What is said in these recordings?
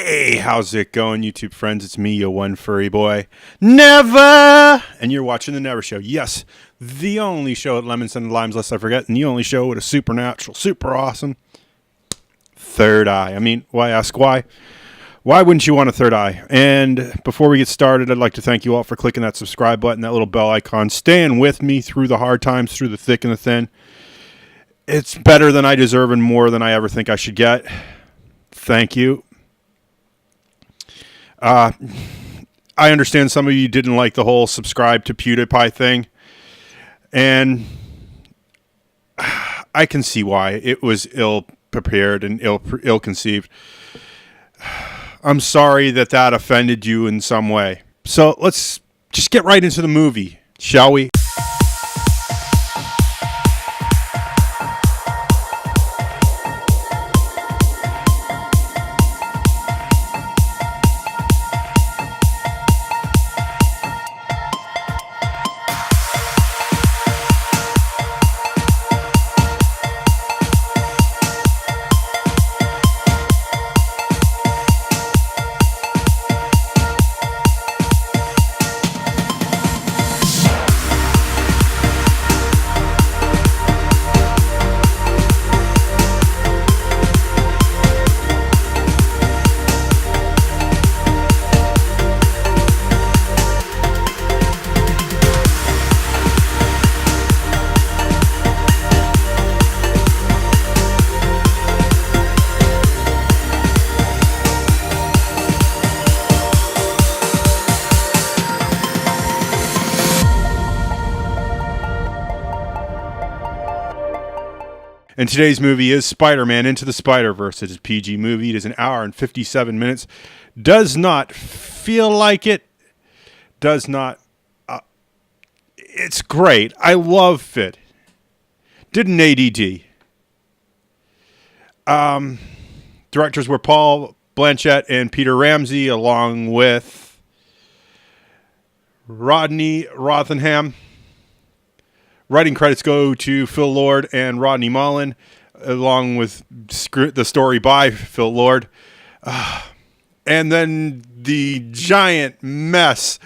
Hey, how's it going, YouTube friends? It's me, your one furry boy, Never! And you're watching The Never Show. Yes, the only show at Lemons and Limes, lest I forget, and the only show with a supernatural, super awesome third eye. I mean, why ask why? Why wouldn't you want a third eye? And before we get started, I'd like to thank you all for clicking that subscribe button, that little bell icon, staying with me through the hard times, through the thick and the thin. It's better than I deserve and more than I ever think I should get. Thank you. I understand some of you didn't like the whole subscribe to PewDiePie thing, and I can see why. It was ill-prepared and ill-conceived. I'm sorry that offended you in some way. So let's just get right into the movie, shall we? And today's movie is Spider-Man Into the Spider-Verse. It is a PG movie. It is an hour and 57 minutes. Does not feel like it. Does not. It's great. I love it. Did an ADD. Directors were Paul Blanchett and Peter Ramsey, along with Rodney Rothman. Writing credits go to Phil Lord and Rodney Mullen, along with the story by Phil Lord. And then the giant mess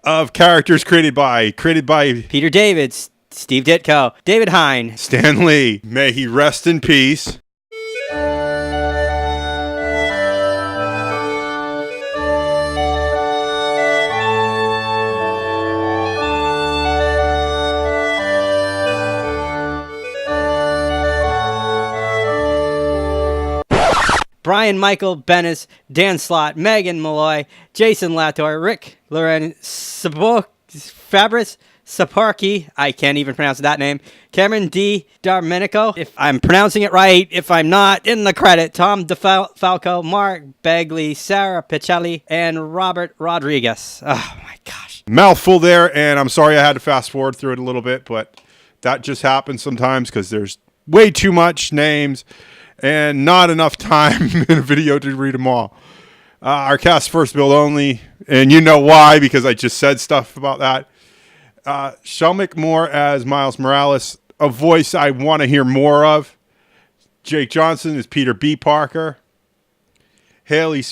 of characters created by Peter Davids, Steve Ditko, David Hine, Stan Lee. May he rest in peace. Brian Michael Bennis, Dan Slott, Megan Malloy, Jason Latour, Rick Loren, Fabris Saparki, I can't even pronounce that name, Cameron D. Domenico, if I'm pronouncing it right, if I'm not, in the credit, Tom DeFalco, Mark Begley, Sarah Pichelli, and Robert Rodriguez. Oh my gosh. Mouthful there, and I'm sorry I had to fast forward through it a little bit, but that just happens sometimes because there's way too much names and not enough time in a video to read them all. Our cast first build only, and you know why, because I just said stuff about that. Shelmick Moore as Miles Morales, a voice I want to hear more of. Jake Johnson is Peter B. Parker. Haley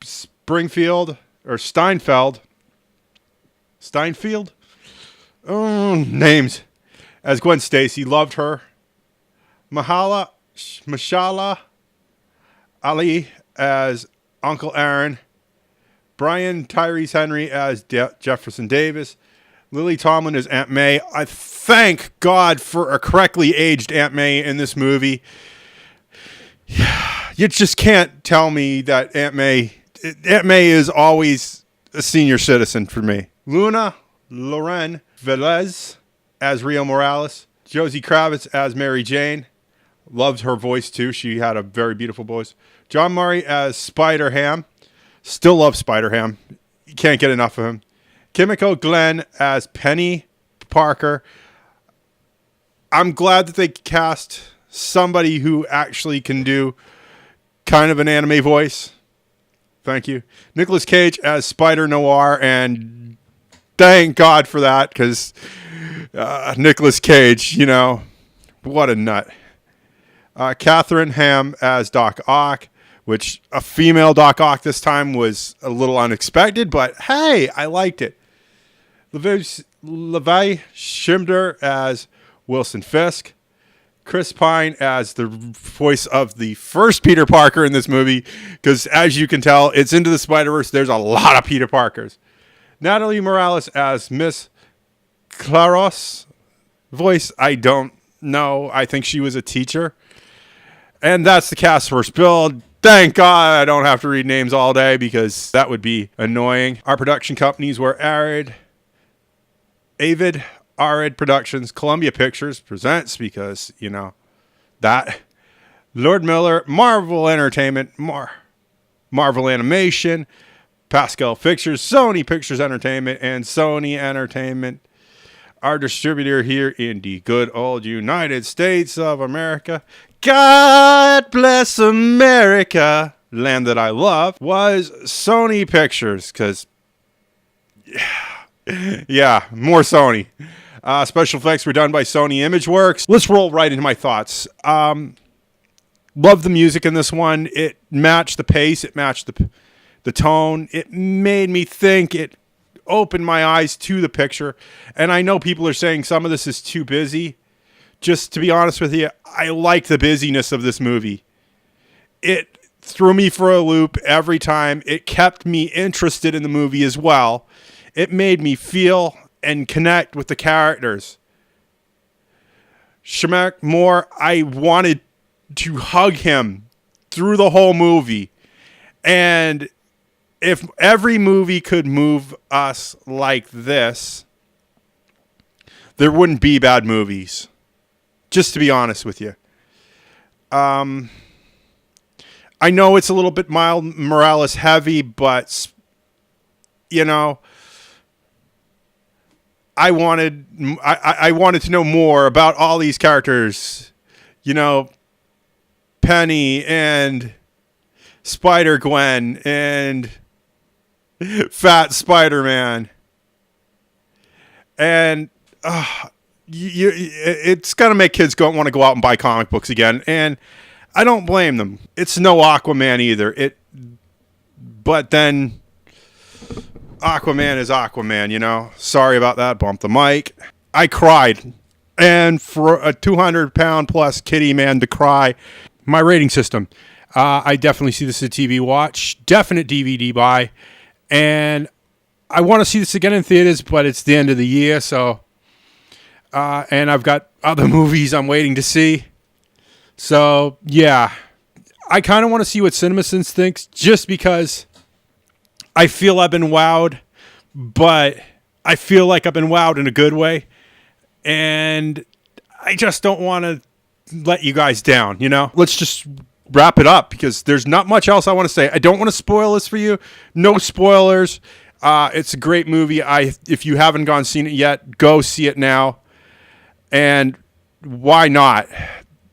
Steinfeld? Oh, names. As Gwen Stacy, loved her. Mashallah Ali as Uncle Aaron, Brian Tyrese Henry as Jefferson Davis, Lily Tomlin as Aunt May. I thank God for a correctly aged Aunt May in this movie. You just can't tell me that Aunt May is always a senior citizen for me. Luna Loren Velez as Rio Morales, Josie Kravitz as Mary Jane. Loved her voice, too. She had a very beautiful voice. John Murray as Spider-Ham. Still love Spider-Ham. You can't get enough of him. Kimiko Glenn as Penny Parker. I'm glad that they cast somebody who actually can do kind of an anime voice. Thank you. Nicolas Cage as Spider-Noir, and thank God for that, because Nicolas Cage, you know, what a nut. Catherine Ham as Doc Ock, which a female Doc Ock this time was a little unexpected, but hey, I liked it. Levi Schreiber as Wilson Fisk. Chris Pine as the voice of the first Peter Parker in this movie, because as you can tell, it's Into the Spider-Verse. There's a lot of Peter Parkers. Natalie Morales as Miss Claros. Voice, I don't know. I think she was a teacher. And that's the cast first build. Thank God I don't have to read names all day because that would be annoying. Our production companies were Avid Productions, Columbia Pictures presents, because, you know, that. Lord Miller, Marvel Entertainment, Marvel Animation, Pascal Pictures, Sony Pictures Entertainment, and Sony Entertainment. Our distributor here in the good old United States of America, God bless America, land that I love, was Sony Pictures, because, yeah, more Sony. Special effects were done by Sony Imageworks. Let's roll right into my thoughts. Love the music in this one. It matched the pace. It matched the tone. It made me think. It opened my eyes to the picture. And I know people are saying some of this is too busy. Just to be honest with you, I like the busyness of this movie. It threw me for a loop every time. It kept me interested in the movie as well. It made me feel and connect with the characters. Shemek Moore, I wanted to hug him through the whole movie. And if every movie could move us like this, there wouldn't be bad movies. Just to be honest with you. I know it's a little bit Miles Morales heavy, but, you know, I wanted to know more about all these characters, you know, Penny and Spider-Gwen and Fat Spider-Man. And it's going to make kids want to go out and buy comic books again. And I don't blame them. It's no Aquaman either. But then Aquaman is Aquaman, you know. Sorry about that. Bump the mic. I cried. And for a 200-pound plus kitty man to cry, my rating system. I definitely see this as a TV watch. Definite DVD buy. And I want to see this again in theaters, but it's the end of the year, so. And I've got other movies I'm waiting to see. So, yeah. I kind of want to see what CinemaSins thinks, just because I feel I've been wowed, but I feel like I've been wowed in a good way. And I just don't want to let you guys down, you know? Let's just wrap it up, because there's not much else I want to say. I don't want to spoil this for you. No spoilers. It's a great movie. If you haven't seen it yet, go see it now. And why not?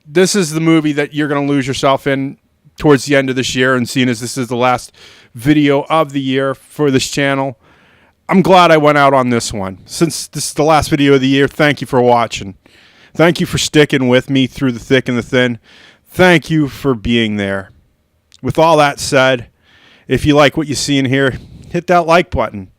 This is the movie that you're going to lose yourself in towards the end of this year, and seeing as this is the last video of the year for this channel, I'm glad I went out on this one. Since this is the last video of the year, thank you for watching. Thank you for sticking with me through the thick and the thin. Thank you for being there. With all that said, if you like what you see in here, hit that like button.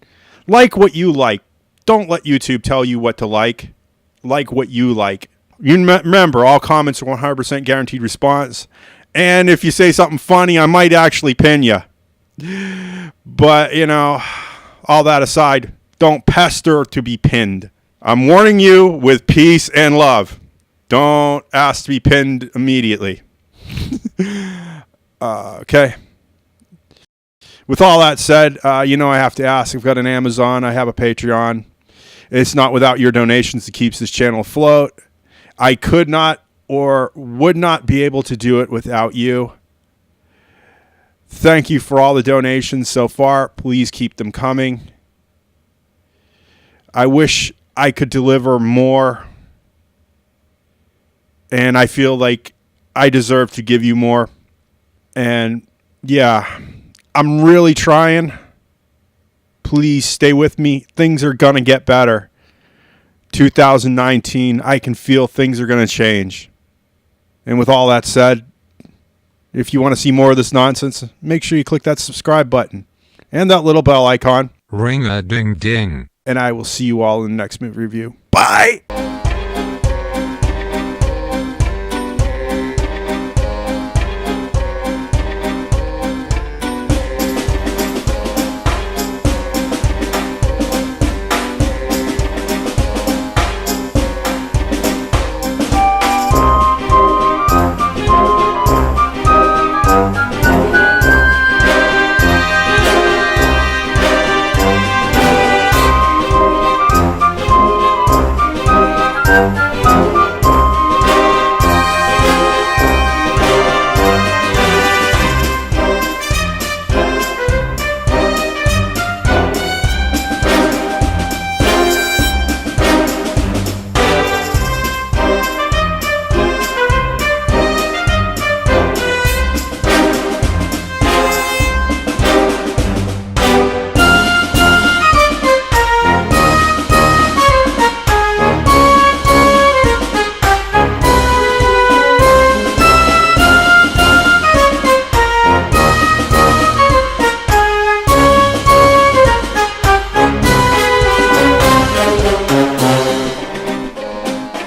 Like what you like. Don't let YouTube tell you what to like. Like what you like. You remember, all comments are 100% guaranteed response. And if you say something funny, I might actually pin you. But, you know, all that aside, don't pester to be pinned. I'm warning you with peace and love. Don't ask to be pinned immediately. Okay. With all that said, you know I have to ask. I've got an Amazon. I have a Patreon. It's not without your donations that keeps this channel afloat. I could not or would not be able to do it without you. Thank you for all the donations so far. Please keep them coming. I wish I could deliver more, and I feel like I deserve to give you more. And yeah, I'm really trying. Please stay with me. Things are going to get better. 2019, I can feel things are going to change. And with all that said, If you want to see more of this nonsense, make sure you click that subscribe button and that little bell icon. Ring a ding ding. And I will see you all in the next movie review. Bye!